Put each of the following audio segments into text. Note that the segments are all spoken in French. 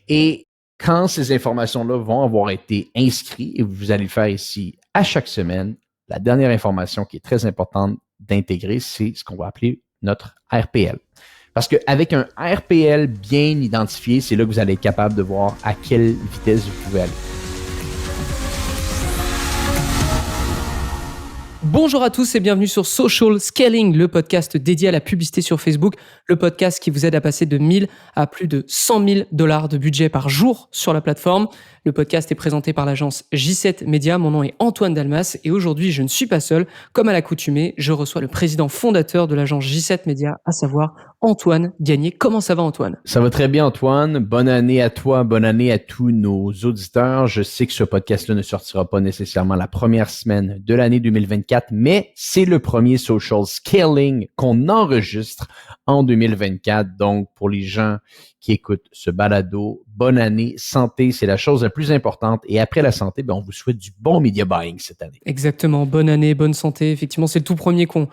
Et quand ces informations-là vont avoir été inscrites, et vous allez le faire ici à chaque semaine, la dernière information qui est très importante d'intégrer, c'est ce qu'on va appeler notre RPL. Parce qu'avec un RPL bien identifié, c'est là que vous allez être capable de voir à quelle vitesse vous pouvez aller. Bonjour à tous et bienvenue sur Social Scaling, le podcast dédié à la publicité sur Facebook, le podcast qui vous aide à passer de 1000 à plus de 100 000 $ de budget par jour sur la plateforme. Le podcast est présenté par l'agence J7 Media. Mon nom est Antoine Dalmas et aujourd'hui, je ne suis pas seul. Comme à l'accoutumée, je reçois le président fondateur de l'agence J7 Media, à savoir Antoine Gagné. Comment ça va, Antoine? Ça va très bien, Antoine. Bonne année à toi, bonne année à tous nos auditeurs. Je sais que ce podcast-là ne sortira pas nécessairement la première semaine de l'année 2024, mais c'est le premier Social Scaling qu'on enregistre en 2024. Donc, pour les gens qui écoutent ce balado, bonne année, santé, c'est la chose la plus importante. Et après la santé, on vous souhaite du bon media buying cette année. Exactement, bonne année, bonne santé. Effectivement, c'est le tout premier qu'on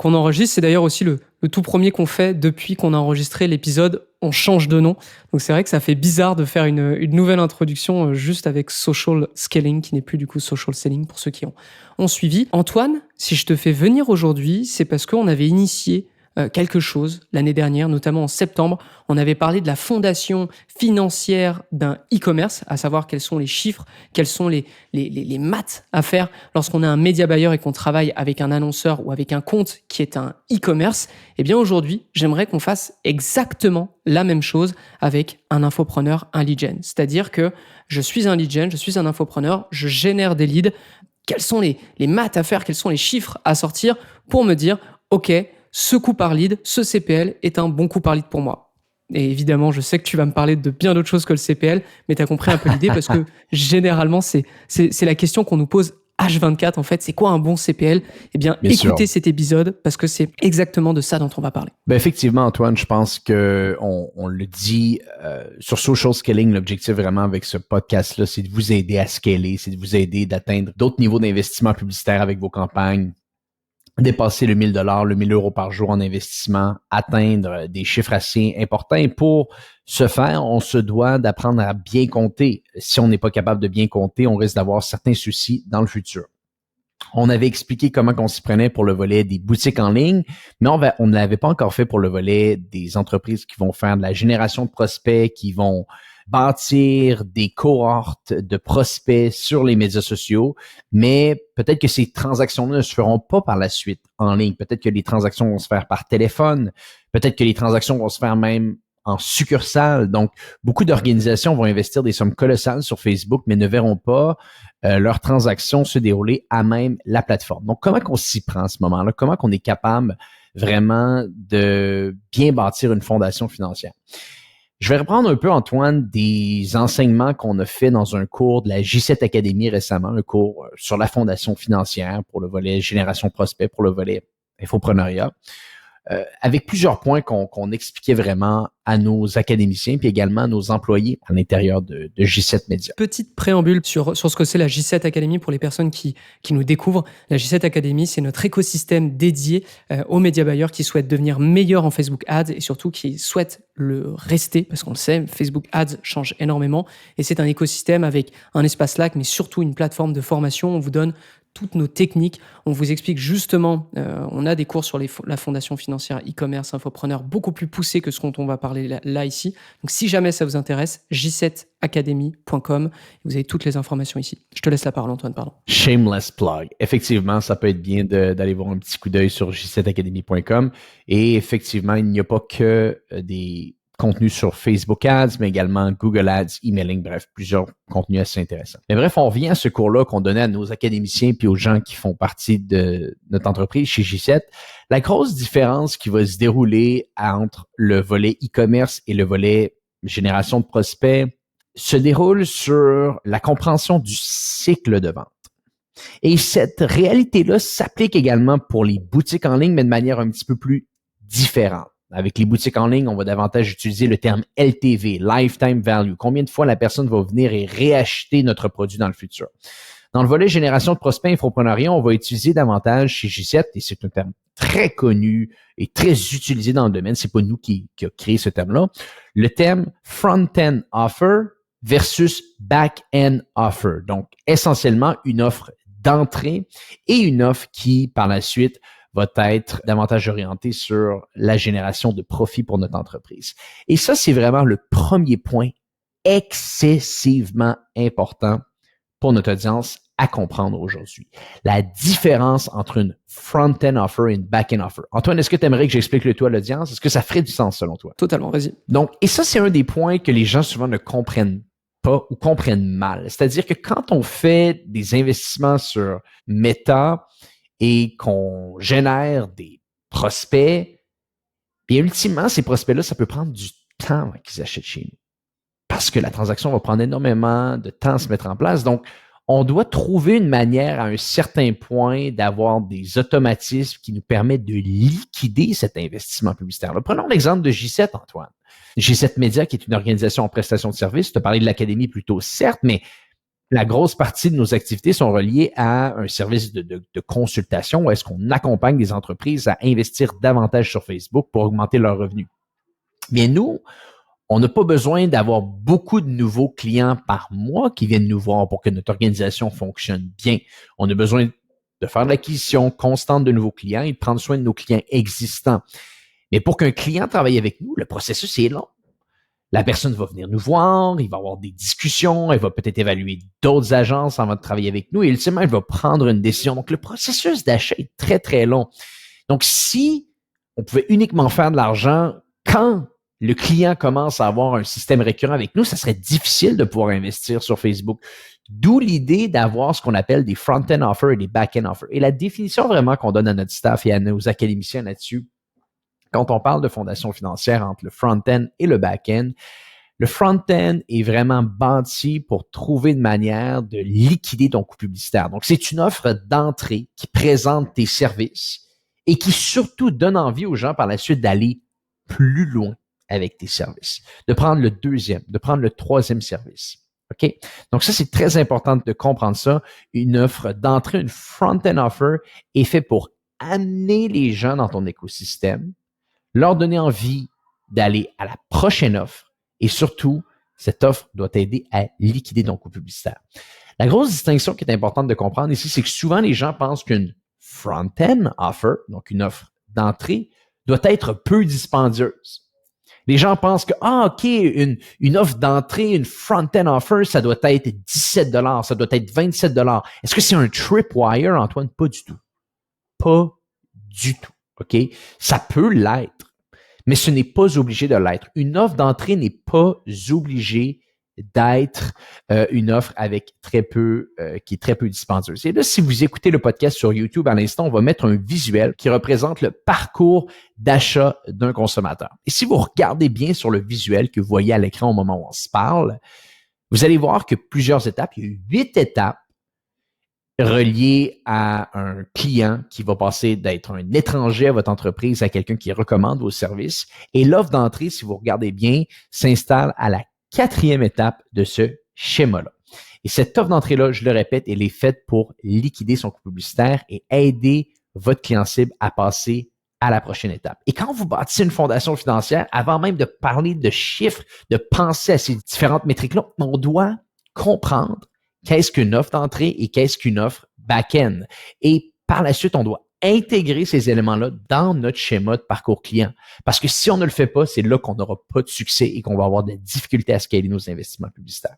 enregistre. C'est d'ailleurs aussi le tout premier qu'on fait depuis qu'on a enregistré l'épisode. On change de nom. Donc c'est vrai que ça fait bizarre de faire une nouvelle introduction juste avec Social Scaling, qui n'est plus du coup Social Selling pour ceux qui ont suivi. Antoine, si je te fais venir aujourd'hui, c'est parce qu'on avait initié quelque chose l'année dernière, notamment en septembre. On avait parlé de la fondation financière d'un e-commerce, à savoir quels sont les chiffres, quels sont les maths à faire lorsqu'on est un média buyer et qu'on travaille avec un annonceur ou avec un compte qui est un e-commerce. Eh bien aujourd'hui, j'aimerais qu'on fasse exactement la même chose avec un infopreneur, un lead gen. C'est-à-dire que je suis un lead gen, je suis un infopreneur, je génère des leads. Quels sont les maths à faire, quels sont les chiffres à sortir pour me dire, OK, ce coût par lead, ce CPL est un bon coût par lead pour moi. Et évidemment, je sais que tu vas me parler de bien d'autres choses que le CPL, mais tu as compris un peu l'idée parce que généralement, c'est la question qu'on nous pose H24 en fait. C'est quoi un bon CPL? Eh bien écoutez cet épisode parce que c'est exactement de ça dont on va parler. Effectivement, Antoine, je pense que on le dit sur Social Scaling, l'objectif vraiment avec ce podcast-là, c'est de vous aider à scaler, c'est de vous aider d'atteindre d'autres niveaux d'investissement publicitaire avec vos campagnes, dépasser le 1000 $, le 1000 € par jour en investissement, atteindre des chiffres assez importants. Et pour ce faire, on se doit d'apprendre à bien compter. Si on n'est pas capable de bien compter, on risque d'avoir certains soucis dans le futur. On avait expliqué comment on s'y prenait pour le volet des boutiques en ligne, mais on ne l'avait pas encore fait pour le volet des entreprises qui vont faire de la génération de prospects, qui vont bâtir des cohortes de prospects sur les médias sociaux, mais peut-être que ces transactions-là ne se feront pas par la suite en ligne. Peut-être que les transactions vont se faire par téléphone, peut-être que les transactions vont se faire même en succursale. Donc, beaucoup d'organisations vont investir des sommes colossales sur Facebook, mais ne verront pas leurs transactions se dérouler à même la plateforme. Donc, comment qu'on s'y prend à ce moment-là? Comment qu'on est capable vraiment de bien bâtir une fondation financière? Je vais reprendre un peu, Antoine, des enseignements qu'on a fait dans un cours de la J7 Academy récemment, un cours sur la fondation financière pour le volet génération prospect, pour le volet infopreneuriat, avec plusieurs points qu'on expliquait vraiment à nos académiciens puis également à nos employés à l'intérieur de J7 Media. Petite préambule sur ce que c'est la J7 Academy pour les personnes qui nous découvrent. La J7 Academy, c'est notre écosystème dédié aux média buyers qui souhaitent devenir meilleurs en Facebook Ads et surtout qui souhaitent le rester parce qu'on le sait, Facebook Ads change énormément et c'est un écosystème avec un espace Slack mais surtout une plateforme de formation. On vous donne toutes nos techniques. On vous explique justement, on a des cours sur la fondation financière e-commerce, infopreneur, beaucoup plus poussés que ce dont on va parler là ici. Donc, si jamais ça vous intéresse, j7academy.com. Vous avez toutes les informations ici. Je te laisse la parole, Antoine, pardon. Shameless plug. Effectivement, ça peut être bien d'aller voir un petit coup d'œil sur j7academy.com. Et effectivement, il n'y a pas que des contenus sur Facebook Ads, mais également Google Ads, emailing, bref, plusieurs contenus assez intéressants. Mais bref, on revient à ce cours-là qu'on donnait à nos académiciens puis aux gens qui font partie de notre entreprise chez J7. La grosse différence qui va se dérouler entre le volet e-commerce et le volet génération de prospects se déroule sur la compréhension du cycle de vente. Et cette réalité-là s'applique également pour les boutiques en ligne, mais de manière un petit peu plus différente. Avec les boutiques en ligne, on va davantage utiliser le terme LTV, Lifetime Value. Combien de fois la personne va venir et réacheter notre produit dans le futur? Dans le volet génération de prospects infoprenariat, on va utiliser davantage chez J7, et c'est un terme très connu et très utilisé dans le domaine. C'est pas nous qui a créé ce terme-là. Le terme front-end offer versus back-end offer. Donc, essentiellement, une offre d'entrée et une offre qui, par la suite, va être davantage orientée sur la génération de profit pour notre entreprise. Et ça, c'est vraiment le premier point excessivement important pour notre audience à comprendre aujourd'hui. La différence entre une front-end offer et une back-end offer. Antoine, est-ce que tu aimerais que j'explique le tout à l'audience? Est-ce que ça ferait du sens selon toi? Totalement, vas-y. Donc, et ça, c'est un des points que les gens souvent ne comprennent pas ou comprennent mal. C'est-à-dire que quand on fait des investissements sur Meta et qu'on génère des prospects, bien ultimement, ces prospects-là, ça peut prendre du temps avant qu'ils achètent chez nous. Parce que la transaction va prendre énormément de temps à se mettre en place. Donc, on doit trouver une manière à un certain point d'avoir des automatismes qui nous permettent de liquider cet investissement publicitaire. Prenons l'exemple de J7, Antoine. J7 Media, qui est une organisation en prestation de services. Tu as parlé de l'académie plus tôt, certes, mais la grosse partie de nos activités sont reliées à un service de consultation où est-ce qu'on accompagne des entreprises à investir davantage sur Facebook pour augmenter leurs revenus. Bien, nous, on n'a pas besoin d'avoir beaucoup de nouveaux clients par mois qui viennent nous voir pour que notre organisation fonctionne bien. On a besoin de faire de l'acquisition constante de nouveaux clients et de prendre soin de nos clients existants. Mais pour qu'un client travaille avec nous, le processus est long. La personne va venir nous voir, il va avoir des discussions, elle va peut-être évaluer d'autres agences avant de travailler avec nous et ultimement, elle va prendre une décision. Donc, le processus d'achat est très, très long. Donc, si on pouvait uniquement faire de l'argent quand le client commence à avoir un système récurrent avec nous, ça serait difficile de pouvoir investir sur Facebook. D'où l'idée d'avoir ce qu'on appelle des front-end offers et des back-end offers. Et la définition vraiment qu'on donne à notre staff et à nos académiciens là-dessus, quand on parle de fondation financière entre le front-end et le back-end, le front-end est vraiment bâti pour trouver une manière de liquider ton coût publicitaire. Donc, c'est une offre d'entrée qui présente tes services et qui surtout donne envie aux gens par la suite d'aller plus loin avec tes services, de prendre le deuxième, de prendre le troisième service. OK? Donc, ça, c'est très important de comprendre ça. Une offre d'entrée, une front-end offer est faite pour amener les gens dans ton écosystème, leur donner envie d'aller à la prochaine offre et surtout, cette offre doit t'aider à liquider ton coût publicitaire. La grosse distinction qui est importante de comprendre ici, c'est que souvent les gens pensent qu'une front-end offer, donc une offre d'entrée, doit être peu dispendieuse. Les gens pensent que, OK, une offre d'entrée, une front-end offer, ça doit être $17, ça doit être $27. Est-ce que c'est un tripwire, Antoine? Pas du tout. Pas du tout. OK? Ça peut l'être, mais ce n'est pas obligé de l'être. Une offre d'entrée n'est pas obligée d'être une offre avec qui est très peu dispendieuse. Et là, si vous écoutez le podcast sur YouTube à l'instant, on va mettre un visuel qui représente le parcours d'achat d'un consommateur. Et si vous regardez bien sur le visuel que vous voyez à l'écran au moment où on se parle, vous allez voir que plusieurs étapes, il y a 8 étapes reliées à un client qui va passer d'être un étranger à votre entreprise à quelqu'un qui recommande vos services. Et l'offre d'entrée, si vous regardez bien, s'installe à la 4e étape de ce schéma-là. Et cette offre d'entrée-là, je le répète, elle est faite pour liquider son coût publicitaire et aider votre client cible à passer à la prochaine étape. Et quand vous bâtissez une fondation financière, avant même de parler de chiffres, de penser à ces différentes métriques-là, on doit comprendre qu'est-ce qu'une offre d'entrée et qu'est-ce qu'une offre back-end. Et par la suite, on doit intégrer ces éléments-là dans notre schéma de parcours client. Parce que si on ne le fait pas, c'est là qu'on n'aura pas de succès et qu'on va avoir des difficultés à scaler nos investissements publicitaires.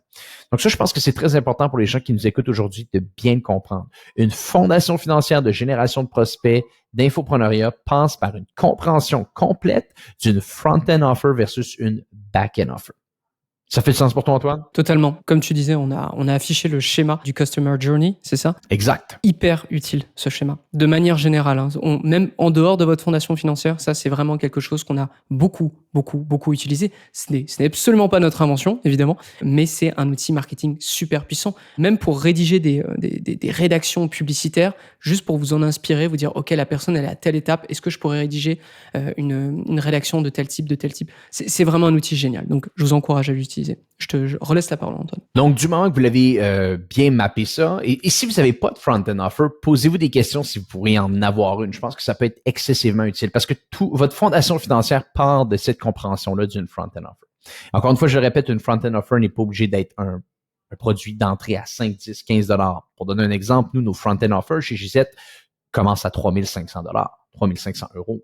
Donc ça, je pense que c'est très important pour les gens qui nous écoutent aujourd'hui de bien le comprendre. Une fondation financière de génération de prospects, d'infopreneuriat passe par une compréhension complète d'une front-end offer versus une back-end offer. Ça fait du sens pour toi, Antoine? Totalement. Comme tu disais, on a affiché le schéma du Customer Journey, c'est ça? Exact. Hyper utile, ce schéma. De manière générale, même en dehors de votre fondation financière, ça, c'est vraiment quelque chose qu'on a beaucoup beaucoup utilisé. Ce n'est absolument pas notre invention, évidemment, mais c'est un outil marketing super puissant, même pour rédiger des rédactions publicitaires, juste pour vous en inspirer, vous dire, OK, la personne, elle est à telle étape, est-ce que je pourrais rédiger une rédaction de tel type, C'est vraiment un outil génial. Donc, je vous encourage à l'utiliser. Je relaisse la parole, Antoine. Donc, du moment que vous l'avez bien mappé ça, et si vous n'avez pas de front-end offer, posez-vous des questions si vous pourriez en avoir une. Je pense que ça peut être excessivement utile parce que votre fondation financière part de cette compréhension-là d'une front-end offer. Encore une fois, je répète, une front-end offer n'est pas obligé d'être un produit d'entrée à 5, 10, 15 $. Pour donner un exemple, nous, nos front-end offers chez Gisette commencent à 3 500 $, 3 500 €.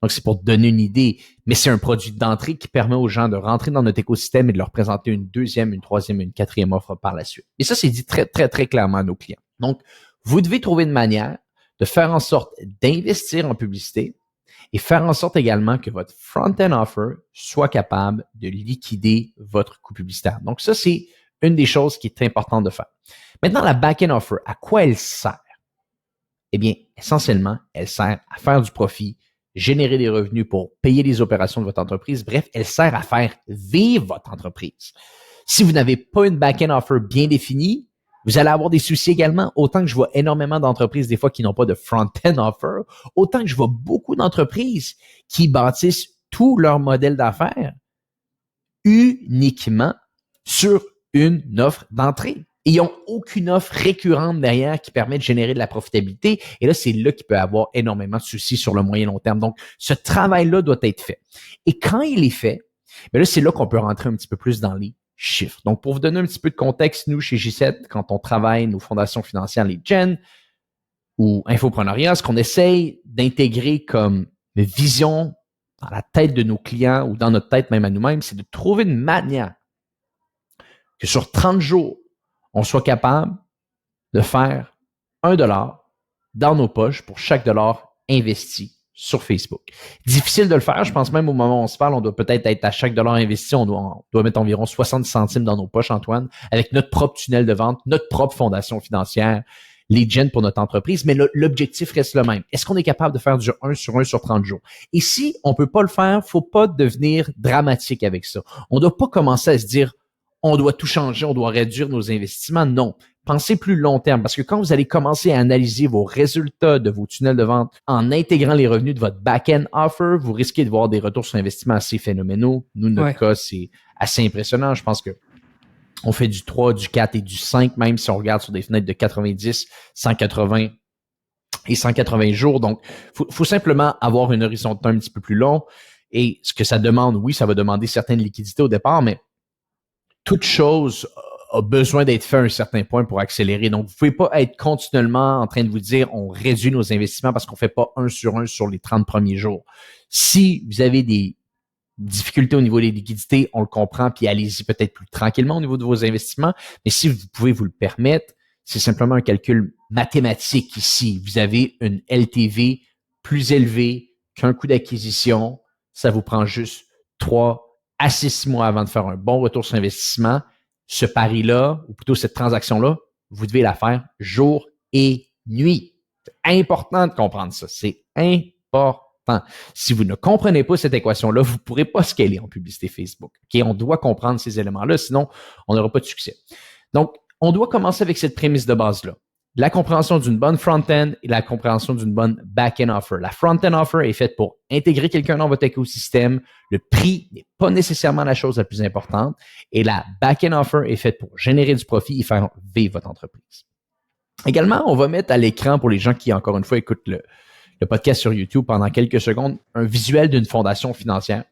Donc, c'est pour donner une idée, mais c'est un produit d'entrée qui permet aux gens de rentrer dans notre écosystème et de leur présenter une deuxième, une troisième, une quatrième offre par la suite. Et ça, c'est dit très, très, très clairement à nos clients. Donc, vous devez trouver une manière de faire en sorte d'investir en publicité et faire en sorte également que votre front-end offer soit capable de liquider votre coût publicitaire. Donc, ça, c'est une des choses qui est importante de faire. Maintenant, la back-end offer, à quoi elle sert? Eh bien, essentiellement, elle sert à faire du profit, générer des revenus pour payer les opérations de votre entreprise. Bref, elle sert à faire vivre votre entreprise. Si vous n'avez pas une back-end offer bien définie, vous allez avoir des soucis également. Autant que je vois énormément d'entreprises des fois qui n'ont pas de front-end offer, autant que je vois beaucoup d'entreprises qui bâtissent tout leur modèle d'affaires uniquement sur une offre d'entrée. Et ils n'ont aucune offre récurrente derrière qui permet de générer de la profitabilité. Et là, c'est là qu'il peut y avoir énormément de soucis sur le moyen long terme. Donc, ce travail-là doit être fait. Et quand il est fait, bien là, c'est là qu'on peut rentrer un petit peu plus dans les chiffres. Donc, pour vous donner un petit peu de contexte, nous, chez J7, quand on travaille nos fondations financières, les Gen ou Infopreneuriat, ce qu'on essaye d'intégrer comme vision dans la tête de nos clients ou dans notre tête même à nous-mêmes, c'est de trouver une manière que sur 30 jours, on soit capable de faire $1 dans nos poches pour chaque dollar investi sur Facebook. Difficile de le faire. Je pense même au moment où on se parle, on doit peut-être être à chaque dollar investi, on doit mettre environ 60 centimes dans nos poches, Antoine, avec notre propre tunnel de vente, notre propre fondation financière, les gens pour notre entreprise, mais l'objectif reste le même. Est-ce qu'on est capable de faire du 1 sur 1 sur 30 jours? Et si on peut pas le faire, faut pas devenir dramatique avec ça. On doit pas commencer à se dire on doit tout changer, on doit réduire nos investissements. Non. Pensez plus long terme parce que quand vous allez commencer à analyser vos résultats de vos tunnels de vente en intégrant les revenus de votre back-end offer, vous risquez de voir des retours sur investissement assez phénoménaux. Nous, notre cas, c'est assez impressionnant. Je pense que on fait du 3, du 4 et du 5, même si on regarde sur des fenêtres de 90, 180 et 180 jours. Donc, faut simplement avoir une horizon de temps un petit peu plus long. Et ce que ça demande, oui, ça va demander certaines liquidités au départ, mais toute chose a besoin d'être fait à un certain point pour accélérer. Donc, vous ne pouvez pas être continuellement en train de vous dire on réduit nos investissements parce qu'on ne fait pas 1 sur 1 sur les 30 premiers jours. Si vous avez des difficultés au niveau des liquidités, on le comprend, puis allez-y peut-être plus tranquillement au niveau de vos investissements. Mais si vous pouvez vous le permettre, c'est simplement un calcul mathématique ici. Vous avez une LTV plus élevée qu'un coût d'acquisition. Ça vous prend juste 3 à 6 mois avant de faire un bon retour sur investissement. Ce pari-là, ou plutôt cette transaction-là, vous devez la faire jour et nuit. C'est important de comprendre ça. C'est important. Si vous ne comprenez pas cette équation-là, vous ne pourrez pas scaler en publicité Facebook. Okay? On doit comprendre ces éléments-là, sinon on n'aura pas de succès. Donc, on doit commencer avec cette prémisse de base-là. La compréhension d'une bonne front-end et la compréhension d'une bonne back-end offer. La front-end offer est faite pour intégrer quelqu'un dans votre écosystème. Le prix n'est pas nécessairement la chose la plus importante. Et la back-end offer est faite pour générer du profit et faire vivre votre entreprise. Également, on va mettre à l'écran pour les gens qui, encore une fois, écoutent le podcast sur YouTube pendant quelques secondes, un visuel d'une fondation financière,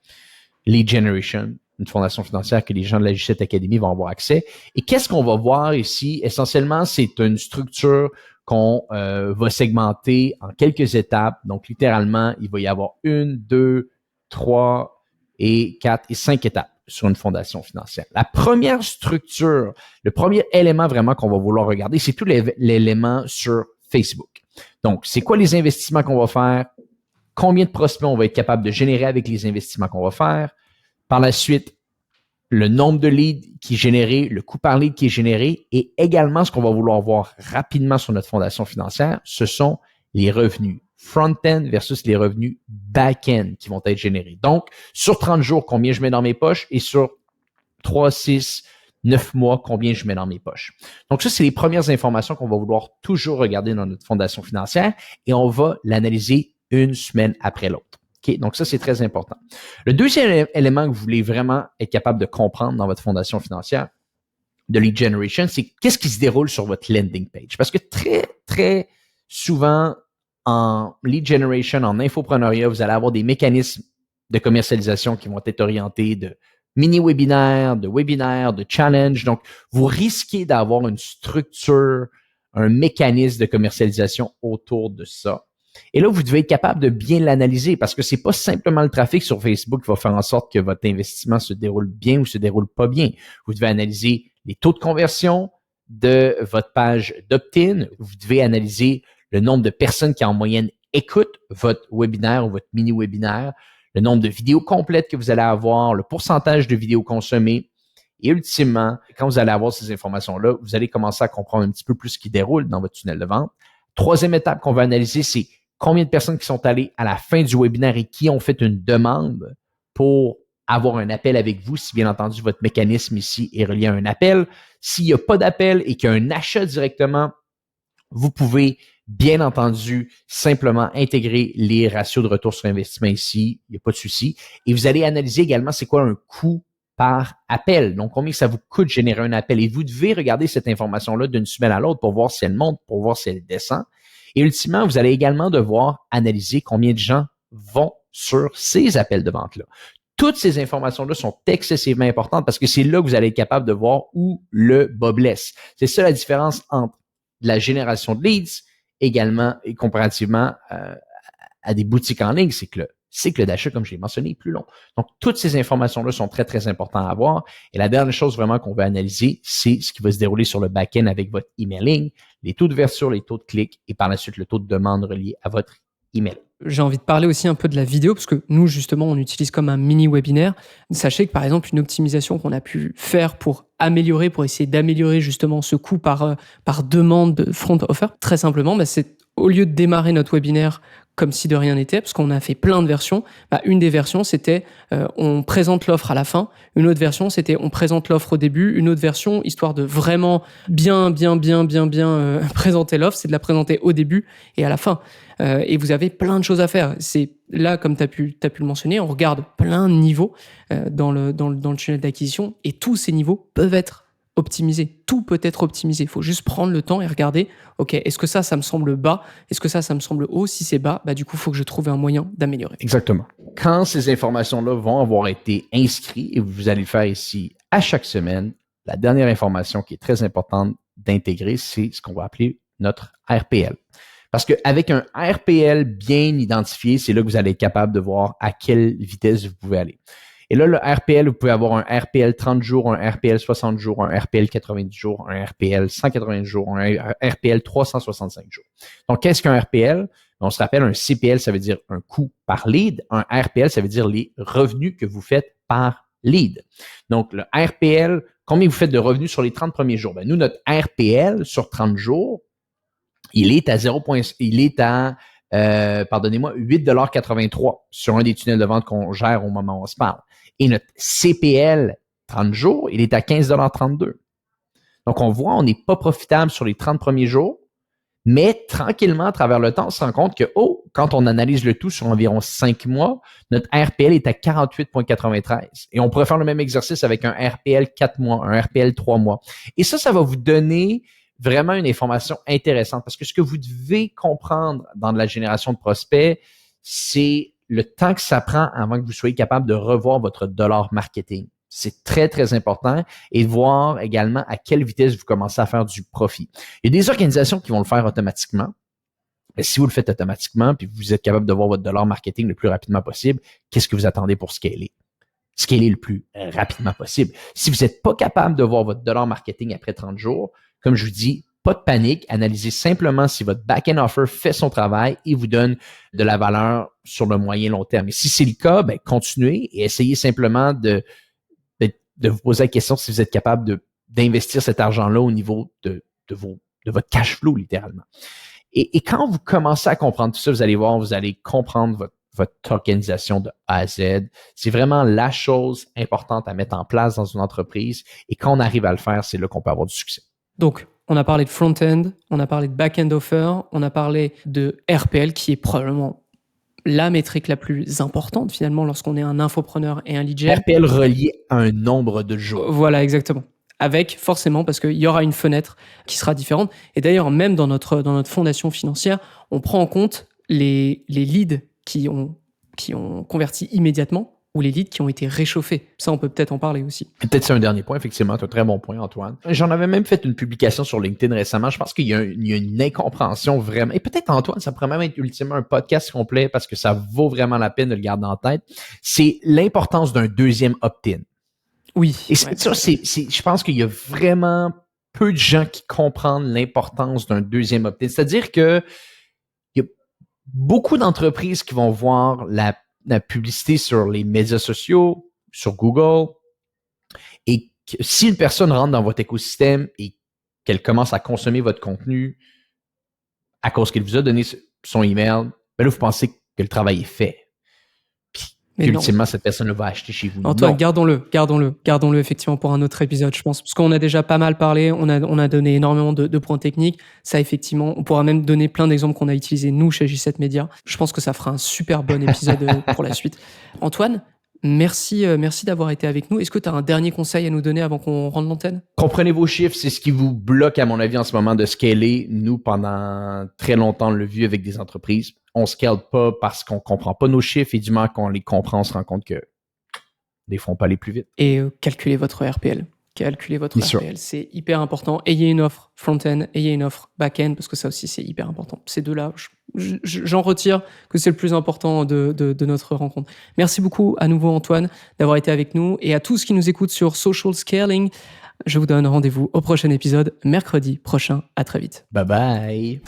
Lead Generation, une fondation financière que les gens de la J7 Academy vont avoir accès. Et qu'est-ce qu'on va voir ici? Essentiellement, c'est une structure qu'on va segmenter en quelques étapes. Donc, littéralement, il va y avoir 1, 2, 3 et 4 et 5 étapes sur une fondation financière. La première structure, le premier élément vraiment qu'on va vouloir regarder, c'est tout l'élément sur Facebook. Donc, c'est quoi les investissements qu'on va faire? Combien de prospects on va être capable de générer avec les investissements qu'on va faire? Par la suite, le nombre de leads qui est généré, le coût par lead qui est généré et également ce qu'on va vouloir voir rapidement sur notre fondation financière, ce sont les revenus. front-end versus les revenus back-end qui vont être générés. Donc, sur 30 jours, combien je mets dans mes poches et sur 3, 6, 9 mois, combien je mets dans mes poches. Donc, ça, c'est les premières informations qu'on va vouloir toujours regarder dans notre fondation financière et on va l'analyser une semaine après l'autre. Okay? Donc, ça, c'est très important. Le deuxième élément que vous voulez vraiment être capable de comprendre dans votre fondation financière de lead generation, c'est qu'est-ce qui se déroule sur votre landing page. Parce que très, très souvent, en lead generation, en infopreneuriat, vous allez avoir des mécanismes de commercialisation qui vont être orientés de mini-webinaires, de challenge. Donc, vous risquez d'avoir une structure, un mécanisme de commercialisation autour de ça. Et là, vous devez être capable de bien l'analyser parce que c'est pas simplement le trafic sur Facebook qui va faire en sorte que votre investissement se déroule bien ou se déroule pas bien. Vous devez analyser les taux de conversion de votre page d'opt-in. Vous devez analyser le nombre de personnes qui en moyenne écoutent votre webinaire ou votre mini-webinaire, le nombre de vidéos complètes que vous allez avoir, le pourcentage de vidéos consommées. Et ultimement, quand vous allez avoir ces informations-là, vous allez commencer à comprendre un petit peu plus ce qui déroule dans votre tunnel de vente. Troisième étape qu'on va analyser, c'est combien de personnes qui sont allées à la fin du webinaire et qui ont fait une demande pour avoir un appel avec vous, si bien entendu votre mécanisme ici est relié à un appel. S'il n'y a pas d'appel et qu'il y a un achat directement, vous pouvez bien entendu simplement intégrer les ratios de retour sur investissement ici, il n'y a pas de souci. Et vous allez analyser également c'est quoi un coût par appel. Donc, combien ça vous coûte générer un appel. Et vous devez regarder cette information-là d'une semaine à l'autre pour voir si elle monte, pour voir si elle descend. Et ultimement, vous allez également devoir analyser combien de gens vont sur ces appels de vente-là. Toutes ces informations-là sont excessivement importantes parce que c'est là que vous allez être capable de voir où le bas blesse. C'est ça la différence entre la génération de leads également et comparativement à des boutiques en ligne, c'est que le cycle d'achat, comme j'ai mentionné, est plus long. Donc, toutes ces informations-là sont très, très importantes à avoir. Et la dernière chose vraiment qu'on veut analyser, c'est ce qui va se dérouler sur le back-end avec votre emailing, les taux d'ouverture, les taux de clic et par la suite le taux de demande relié à votre email. J'ai envie de parler aussi un peu de la vidéo parce que nous, justement, on utilise comme un mini-webinaire. Sachez que, par exemple, une optimisation qu'on a pu faire pour essayer d'améliorer justement ce coût par demande de front offer, très simplement, c'est au lieu de démarrer notre webinaire comme si de rien n'était, parce qu'on a fait plein de versions. Une des versions, c'était on présente l'offre à la fin. Une autre version, c'était on présente l'offre au début. Une autre version, histoire de vraiment bien présenter l'offre, c'est de la présenter au début et à la fin. Et vous avez plein de choses à faire. C'est là, comme tu as pu le mentionner, on regarde plein de niveaux dans le tunnel d'acquisition et tous ces niveaux peuvent être optimisé. Tout peut être optimisé. Il faut juste prendre le temps et regarder, OK, est-ce que ça me semble bas? Est-ce que ça me semble haut? Si c'est bas, du coup, il faut que je trouve un moyen d'améliorer. Exactement. Quand ces informations-là vont avoir été inscrites, et vous allez le faire ici à chaque semaine, la dernière information qui est très importante d'intégrer, c'est ce qu'on va appeler notre RPL. Parce qu'avec un RPL bien identifié, c'est là que vous allez être capable de voir à quelle vitesse vous pouvez aller. Et là, le RPL, vous pouvez avoir un RPL 30 jours, un RPL 60 jours, un RPL 90 jours, un RPL 180 jours, un RPL 365 jours. Donc, qu'est-ce qu'un RPL? On se rappelle, un CPL, ça veut dire un coût par lead. Un RPL, ça veut dire les revenus que vous faites par lead. Donc, le RPL, combien vous faites de revenus sur les 30 premiers jours? Nous, notre RPL sur 30 jours, il est à 8,83$ sur un des tunnels de vente qu'on gère au moment où on se parle. Et notre CPL 30 jours, il est à 15,32$. Donc, on voit, on n'est pas profitable sur les 30 premiers jours, mais tranquillement, à travers le temps, on se rend compte que, quand on analyse le tout sur environ 5 mois, notre RPL est à 48,93$. Et on pourrait faire le même exercice avec un RPL 4 mois, un RPL 3 mois. Et ça va vous donner vraiment une information intéressante parce que ce que vous devez comprendre dans de la génération de prospects, c'est le temps que ça prend avant que vous soyez capable de revoir votre dollar marketing. C'est très, très important et de voir également à quelle vitesse vous commencez à faire du profit. Il y a des organisations qui vont le faire automatiquement. Mais si vous le faites automatiquement puis vous êtes capable de voir votre dollar marketing le plus rapidement possible, qu'est-ce que vous attendez pour scaler? Scaler le plus rapidement possible. Si vous n'êtes pas capable de voir votre dollar marketing après 30 jours, comme je vous dis, pas de panique, analysez simplement si votre back-end offer fait son travail et vous donne de la valeur sur le moyen long terme. Et si c'est le cas, continuez et essayez simplement de vous poser la question si vous êtes capable d'investir cet argent-là au niveau de votre cash flow, littéralement. Et quand vous commencez à comprendre tout ça, vous allez voir, vous allez comprendre votre organisation de A à Z. C'est vraiment la chose importante à mettre en place dans une entreprise. Et quand on arrive à le faire, c'est là qu'on peut avoir du succès. Donc, on a parlé de front-end, on a parlé de back-end offer, on a parlé de RPL, qui est probablement la métrique la plus importante finalement lorsqu'on est un infopreneur et un lead gen. RPL relié à un nombre de jours. Voilà, exactement. Avec forcément, parce qu'il y aura une fenêtre qui sera différente. Et d'ailleurs, même dans notre fondation financière, on prend en compte les leads qui ont converti immédiatement ou les leads qui ont été réchauffés. Ça, on peut peut-être en parler aussi. Peut-être c'est un dernier point, effectivement. C'est un très bon point, Antoine. J'en avais même fait une publication sur LinkedIn récemment. Je pense qu'il y a une incompréhension vraiment. Et peut-être, Antoine, ça pourrait même être ultimement un podcast complet parce que ça vaut vraiment la peine de le garder en tête. C'est l'importance d'un deuxième opt-in. Oui. Et je pense qu'il y a vraiment peu de gens qui comprennent l'importance d'un deuxième opt-in. C'est-à-dire que il y a beaucoup d'entreprises qui vont voir la publicité sur les médias sociaux, sur Google, et que si une personne rentre dans votre écosystème et qu'elle commence à consommer votre contenu à cause qu'elle vous a donné son email, ben là, vous pensez que le travail est fait. Mais ultimement, cette personne va acheter chez vous. Antoine, gardons-le effectivement pour un autre épisode, je pense. Parce qu'on a déjà pas mal parlé, on a donné énormément de points techniques. Ça, effectivement, on pourra même donner plein d'exemples qu'on a utilisés, nous, chez J7 Media. Je pense que ça fera un super bon épisode pour la suite. Antoine, merci d'avoir été avec nous. Est-ce que tu as un dernier conseil à nous donner avant qu'on rende l'antenne? Comprenez vos chiffres, c'est ce qui vous bloque, à mon avis, en ce moment, de scaler. Nous, pendant très longtemps, on l'a vu avec des entreprises. On scale pas parce qu'on comprend pas nos chiffres et du moment qu'on les comprend, on se rend compte que des fois, on peut aller plus vite. Et calculez votre RPL. C'est hyper important. Ayez une offre front-end, ayez une offre back-end, parce que ça aussi, c'est hyper important. Ces deux-là, j'en retire que c'est le plus important de notre rencontre. Merci beaucoup à nouveau, Antoine, d'avoir été avec nous. Et à tous qui nous écoutent sur Social Scaling, je vous donne rendez-vous au prochain épisode, mercredi prochain. À très vite. Bye bye.